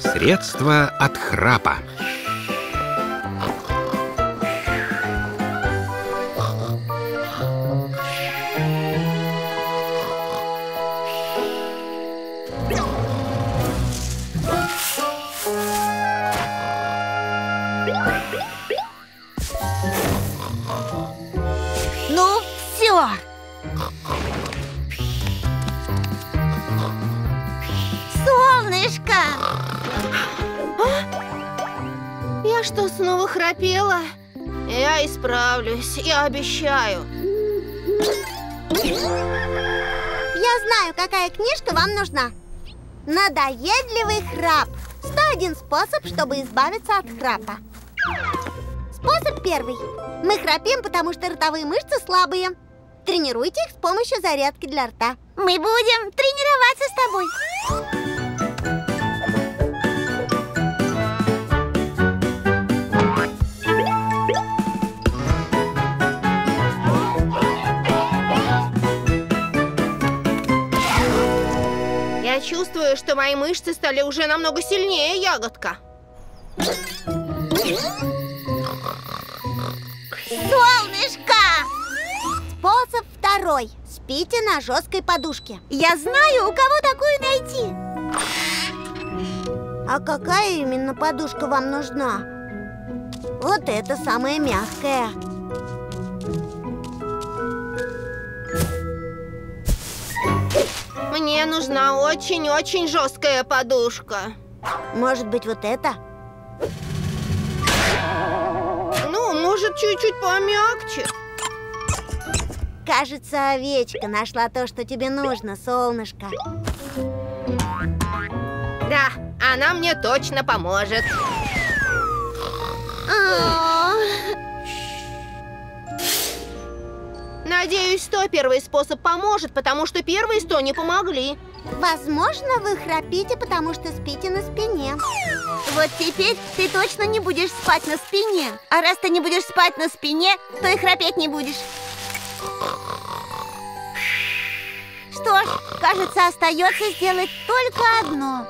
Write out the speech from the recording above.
Средство от храпа. Ну, все. Солнышко! Я что, снова храпела? Я исправлюсь, я обещаю. Я знаю, какая книжка вам нужна. Надоедливый храп. 101 способ, чтобы избавиться от храпа. Способ первый. Мы храпим, потому что ротовые мышцы слабые. Тренируйте их с помощью зарядки для рта. Мы будем тренироваться с тобой. Я чувствую, что мои мышцы стали уже намного сильнее, ягодка. Солнышко! Способ второй. Спите на жесткой подушке. Я знаю, у кого такую найти. А какая именно подушка вам нужна? Вот эта самая мягкая. Мне нужна очень-очень жесткая подушка. Может быть, вот эта? Ну, может, чуть-чуть помягче. Кажется, овечка нашла то, что тебе нужно, солнышко. Да, она мне точно поможет. Надеюсь, 101 способ поможет, потому что первые 100 не помогли. Возможно, вы храпите, потому что спите на спине. Вот теперь ты точно не будешь спать на спине. А раз ты не будешь спать на спине, то и храпеть не будешь. Что ж, кажется, остается сделать только одно.